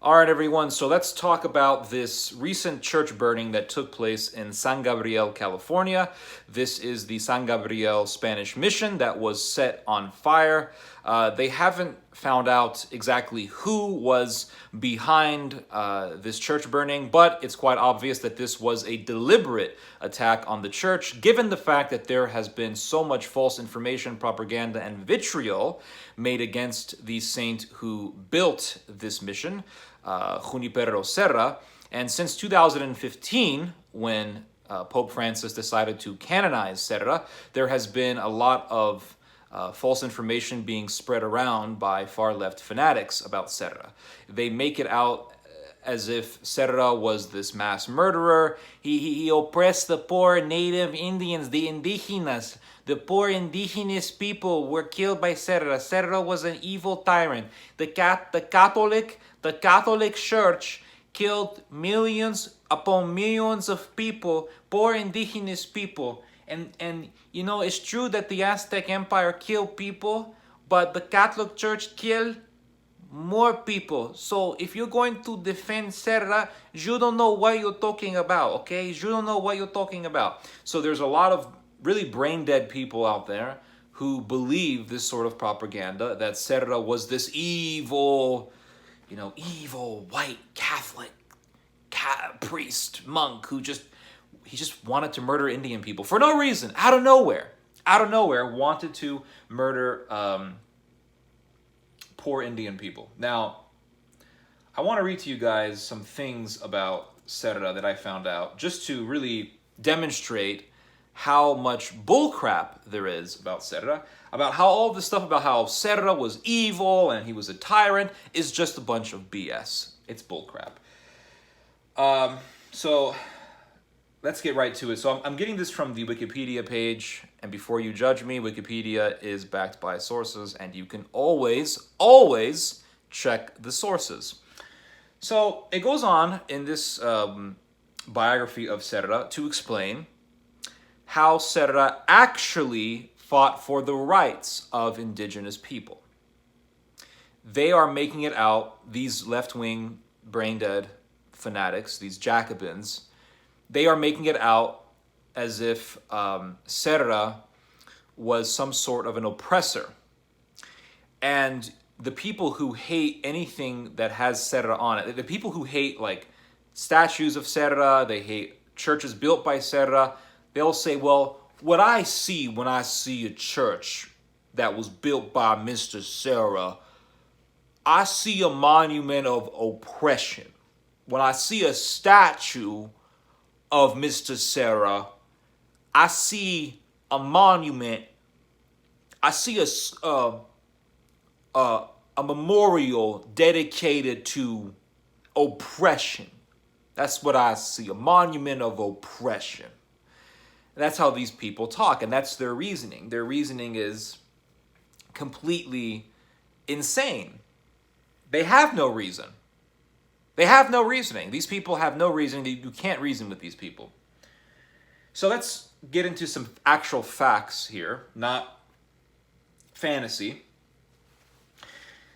All right, everyone, so let's talk about this recent church burning that took place in San Gabriel, California. This is the San Gabriel Spanish mission that was set on fire. They haven't found out exactly who was behind this church burning, but it's quite obvious that this was a deliberate attack on the church, given the fact that there has been so much false information, propaganda, and vitriol made against the saint who built this mission. Junipero Serra, and since 2015, when Pope Francis decided to canonize Serra, there has been a lot of false information being spread around by far-left fanatics about Serra. They make it out as if Serra was this mass murderer. He oppressed the poor native Indians, the indigenas. The poor indigenous people were killed by Serra. Serra was an evil tyrant. The Catholic Church killed millions upon millions of people, poor indigenous people. And you know, it's true that the Aztec Empire killed people, but the Catholic Church killed more people. So if you're going to defend Serra, you don't know what you're talking about, okay? You don't know what you're talking about. So there's a lot of really brain dead people out there who believe this sort of propaganda, that Serra was this evil, evil white Catholic priest, monk who just wanted to murder Indian people for no reason, out of nowhere, wanted to murder poor Indian people. Now, I want to read to you guys some things about Serra that I found out, just to really demonstrate how much bullcrap there is about Serra, about how all this stuff about how Serra was evil and he was a tyrant is just a bunch of BS. It's bullcrap. So let's get right to it. So I'm getting this from the Wikipedia page, and before you judge me, Wikipedia is backed by sources, and you can always check the sources. So it goes on in this biography of Serra to explain how Serra actually fought for the rights of indigenous people. They are making it out, these left-wing, brain-dead fanatics, these Jacobins, they are making it out as if Serra was some sort of an oppressor. And the people who hate anything that has Serra on it, the people who hate like statues of Serra, they hate churches built by Serra, they'll say, well, what I see when I see a church that was built by Mr. Serra, I see a monument of oppression. When I see a statue of Mr. Serra, I see a monument, I see a memorial dedicated to oppression. That's what I see, a monument of oppression. That's how these people talk, and that's their reasoning. Their reasoning is completely insane. They have no reason. They have no reasoning. These people have no reasoning. You can't reason with these people. So let's get into some actual facts here, not fantasy.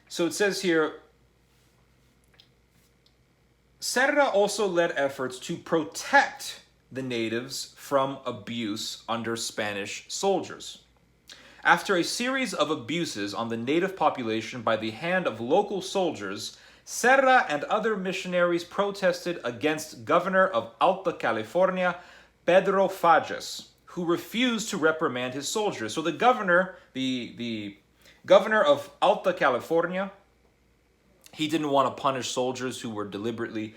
So it says here, Serra also led efforts to protect the natives from abuse under Spanish soldiers. After a series of abuses on the native population by the hand of local soldiers, Serra and other missionaries protested against Governor of Alta California, Pedro Fages, who refused to reprimand his soldiers. So the governor of Alta California, he didn't want to punish soldiers who were deliberately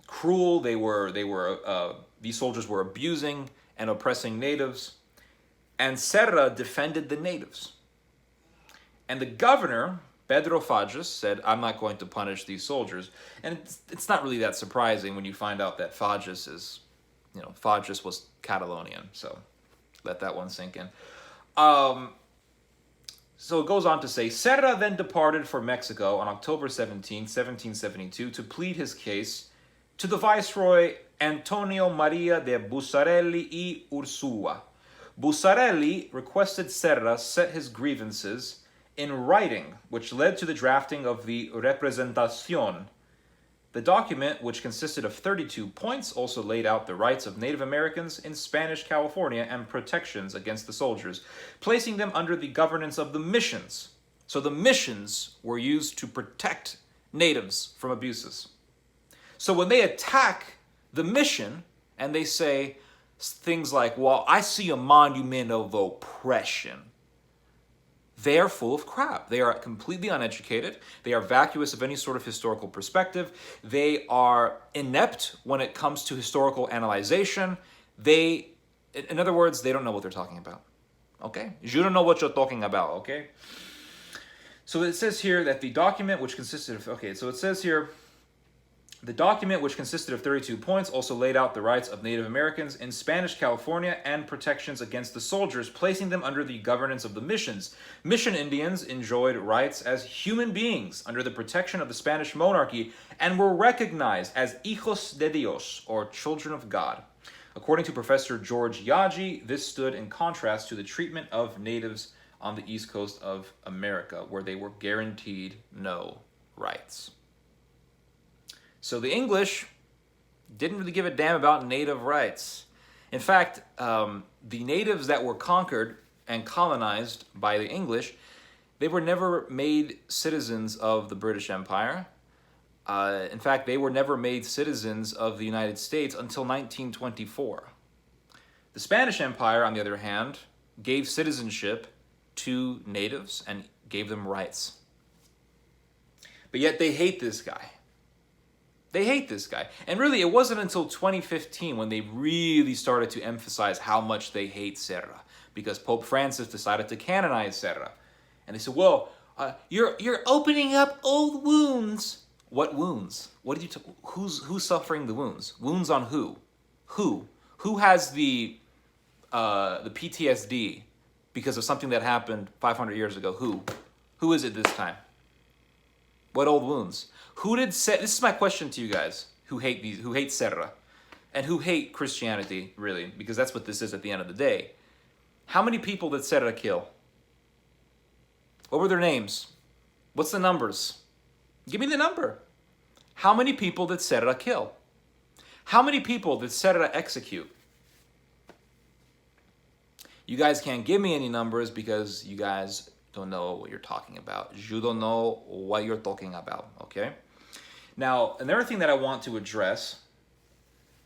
cruel. These soldiers were abusing and oppressing natives. And Serra defended the natives. And the governor, Pedro Fages, said, I'm not going to punish these soldiers. And it's not really that surprising when you find out that Fages was Catalonian. So let that one sink in. So it goes on to say, Serra then departed for Mexico on October 17, 1772, to plead his case to the Viceroy Antonio Maria de Bussarelli y Ursua. Bussarelli requested Serra set his grievances in writing, which led to the drafting of the Representación. The document, which consisted of 32 points, also laid out the rights of Native Americans in Spanish California and protections against the soldiers, placing them under the governance of the missions. So the missions were used to protect natives from abuses. So when they attack the mission and they say things like, well, I see a monument of oppression, they are full of crap. They are completely uneducated. They are vacuous of any sort of historical perspective. They are inept when it comes to historical analyzation. In other words, they don't know what they're talking about. Okay? You don't know what you're talking about, okay? So it says here that the document which consisted of, the document, which consisted of 32 points, also laid out the rights of Native Americans in Spanish California and protections against the soldiers, placing them under the governance of the missions. Mission Indians enjoyed rights as human beings under the protection of the Spanish monarchy and were recognized as hijos de Dios, or children of God. According to Professor George Yaji, this stood in contrast to the treatment of natives on the east coast of America, where they were guaranteed no rights. So the English didn't really give a damn about native rights. In fact, the natives that were conquered and colonized by the English, they were never made citizens of the British Empire. In fact, they were never made citizens of the United States until 1924. The Spanish Empire, on the other hand, gave citizenship to natives and gave them rights. But yet they hate this guy. They hate this guy. And really, it wasn't until 2015 when they really started to emphasize how much they hate Serra, because Pope Francis decided to canonize Serra. And they said, well, you're opening up old wounds. What wounds? What did you? Who's suffering the wounds? Wounds on who? Who has the PTSD because of something that happened 500 years ago? Who is it this time? What old wounds? This is my question to you guys who hate Serra and who hate Christianity, really, because that's what this is at the end of the day. How many people did Serra kill? What were their names? What's the numbers? Give me the number. How many people did Serra kill? How many people did Serra execute? You guys can't give me any numbers because you guys don't know what you're talking about. You don't know what you're talking about, okay? Now, another thing that I want to address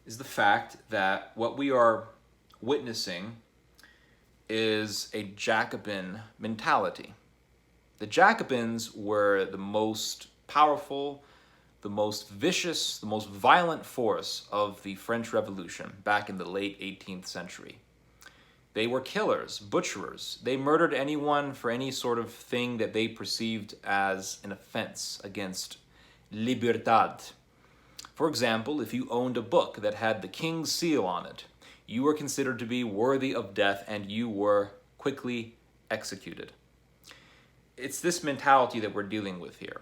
is the fact that what we are witnessing is a Jacobin mentality. The Jacobins were the most powerful, the most vicious, the most violent force of the French Revolution back in the late 18th century. They were killers, butcherers. They murdered anyone for any sort of thing that they perceived as an offense against libertad. For example, if you owned a book that had the king's seal on it, you were considered to be worthy of death and you were quickly executed. It's this mentality that we're dealing with here.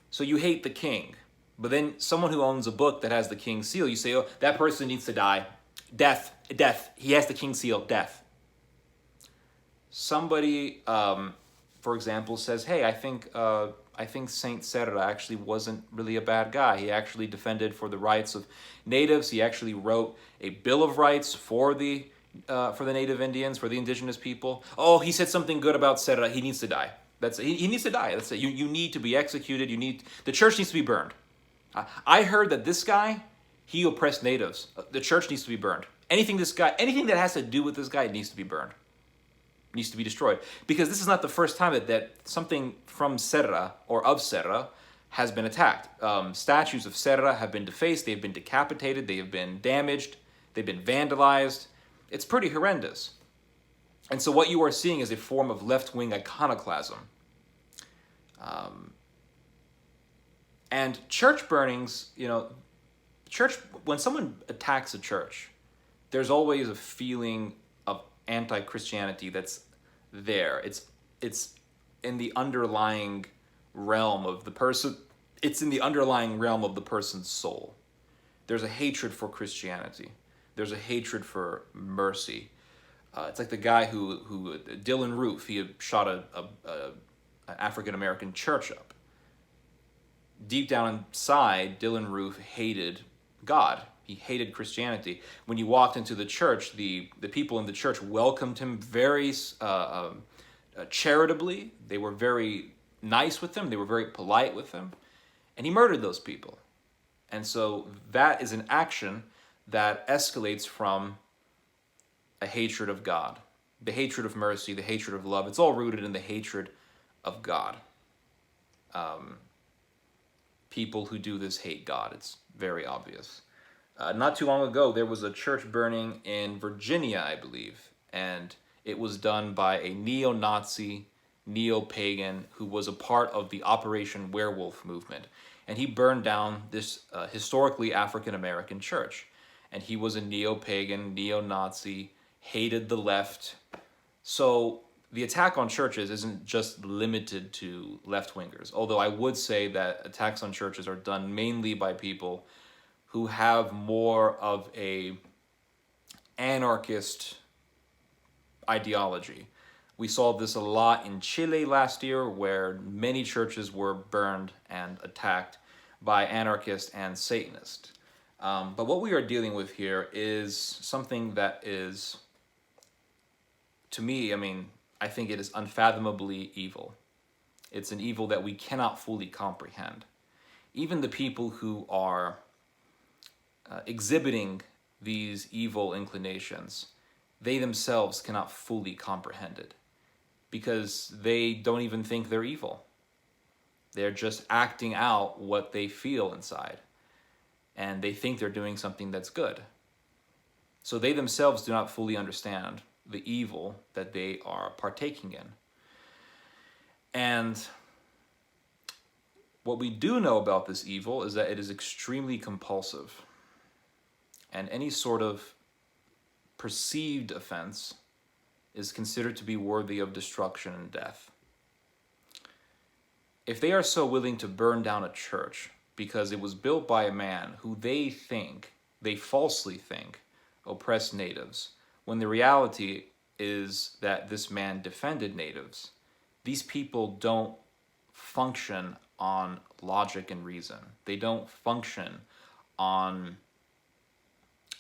So you hate the king, but then someone who owns a book that has the king's seal, you say, oh, that person needs to die. Death. He has the king's seal. Death. Somebody, for example, says, hey, I think Saint Serra actually wasn't really a bad guy. He actually defended for the rights of natives. He actually wrote a Bill of Rights for the native Indians, for the indigenous people. Oh, he said something good about Serra. He needs to die. He needs to die. That's it. You need to be executed. The church needs to be burned. I heard that this guy, he oppressed natives. The church needs to be burned. Anything that has to do with this guy needs to be burned. Needs to be destroyed. Because this is not the first time that something from Serra or of Serra has been attacked. Statues of Serra have been defaced, they've been decapitated, they have been damaged, they've been vandalized. It's pretty horrendous. And so what you are seeing is a form of left-wing iconoclasm. And church burnings, when someone attacks a church, there's always a feeling of anti-Christianity that's there. It's in the underlying realm of the person. It's in the underlying realm of the person's soul. There's a hatred for Christianity. There's a hatred for mercy. It's like the guy who Dylan Roof, he had shot an African American church up. Deep down inside, Dylan Roof hated God. He hated Christianity. When you walked into the church, the people in the church welcomed him very charitably. They were very nice with him. They were very polite with him. And he murdered those people. And so that is an action that escalates from a hatred of God, the hatred of mercy, the hatred of love. It's all rooted in the hatred of God. People who do this hate God. It's very obvious. Not too long ago, there was a church burning in Virginia, I believe, and it was done by a neo-Nazi, neo-pagan who was a part of the Operation Werewolf movement. And he burned down this historically African-American church. And he was a neo-pagan, neo-Nazi, hated the left. So the attack on churches isn't just limited to left-wingers, although I would say that attacks on churches are done mainly by people who have more of a anarchist ideology. We saw this a lot in Chile last year, where many churches were burned and attacked by anarchists and Satanists. But what we are dealing with here is something that is, to me, I think it is unfathomably evil. It's an evil that we cannot fully comprehend. Even the people who are exhibiting these evil inclinations, they themselves cannot fully comprehend it because they don't even think they're evil. They're just acting out what they feel inside, and they think they're doing something that's good. So they themselves do not fully understand the evil that they are partaking in. And what we do know about this evil is that it is extremely compulsive. And any sort of perceived offense is considered to be worthy of destruction and death. If they are so willing to burn down a church because it was built by a man who they falsely think, oppressed natives, when the reality is that this man defended natives, these people don't function on logic and reason. They don't function on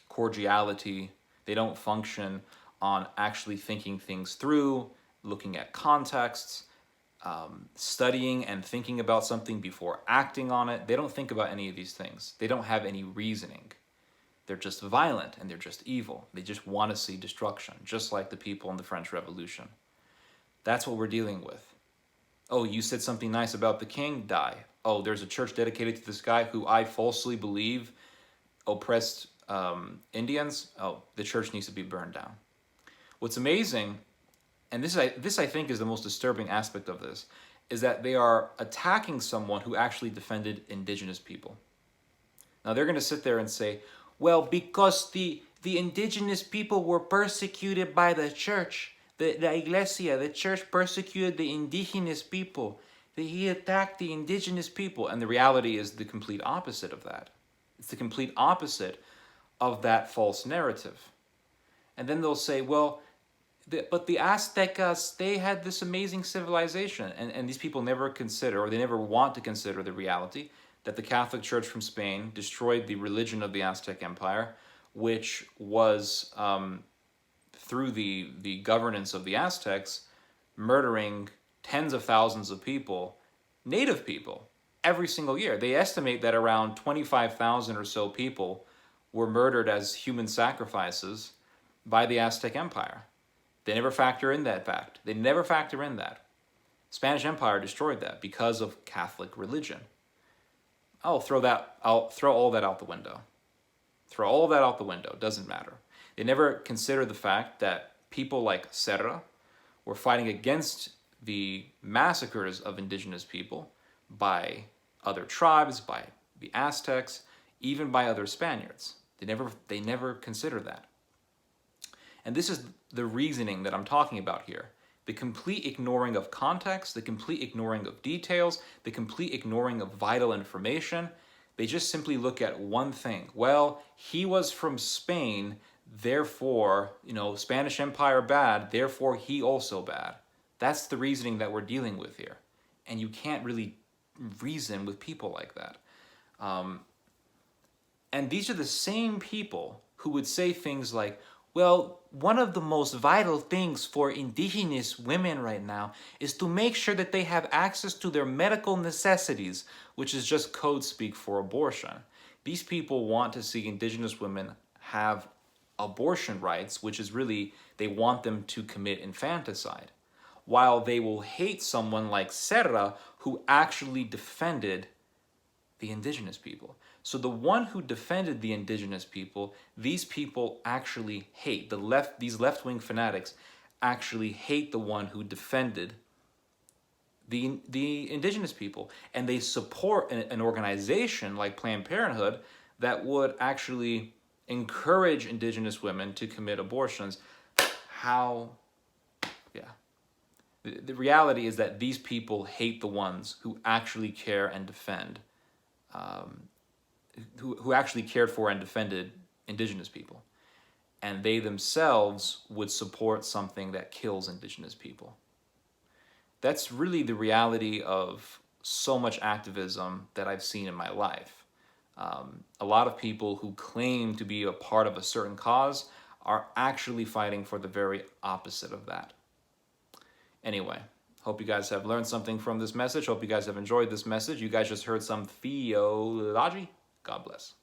cordiality. They don't function on actually thinking things through, looking at contexts, studying and thinking about something before acting on it. They don't think about any of these things. They don't have any reasoning. They're just violent and they're just evil. They just want to see destruction, just like the people in the French Revolution. That's what we're dealing with. Oh, you said something nice about the king? Die. Oh, there's a church dedicated to this guy who I falsely believe oppressed Indians? Oh, the church needs to be burned down. What's amazing, and this I think is the most disturbing aspect of this, is that they are attacking someone who actually defended indigenous people. Now they're going to sit there and say, well, because the indigenous people were persecuted by the church, the iglesia, the church persecuted the indigenous people. He attacked the indigenous people. And the reality is the complete opposite of that. It's the complete opposite of that false narrative. And then they'll say, well, but the Aztecas, they had this amazing civilization. And these people never consider, or they never want to consider, the reality that the Catholic Church from Spain destroyed the religion of the Aztec Empire, which was, through the governance of the Aztecs, murdering tens of thousands of people, native people, every single year. They estimate that around 25,000 or so people were murdered as human sacrifices by the Aztec Empire. They never factor in that fact. They never factor in that. Spanish Empire destroyed that because of Catholic religion. I'll throw all that out the window. Throw all that out the window. Doesn't matter. They never consider the fact that people like Serra were fighting against the massacres of indigenous people by other tribes, by the Aztecs, even by other Spaniards. They never consider that. And this is the reasoning that I'm talking about here. The complete ignoring of context, the complete ignoring of details, the complete ignoring of vital information. They just simply look at one thing. Well, he was from Spain, therefore, Spanish Empire bad, therefore he also bad. That's the reasoning that we're dealing with here. And you can't really reason with people like that. And these are the same people who would say things like, well, one of the most vital things for indigenous women right now is to make sure that they have access to their medical necessities, which is just code speak for abortion. These people want to see indigenous women have abortion rights, which is really, they want them to commit infanticide, while they will hate someone like Serra, who actually defended the indigenous people. So the one who defended the indigenous people, these people actually hate. These left-wing fanatics actually hate the one who defended the indigenous people. And they support an organization like Planned Parenthood that would actually encourage indigenous women to commit abortions. How, yeah. The reality is that these people hate the ones who actually care and defend who actually cared for and defended indigenous people. And they themselves would support something that kills indigenous people. That's really the reality of so much activism that I've seen in my life. A lot of people who claim to be a part of a certain cause are actually fighting for the very opposite of that. Anyway, hope you guys have learned something from this message. Hope you guys have enjoyed this message. You guys just heard some theology. God bless.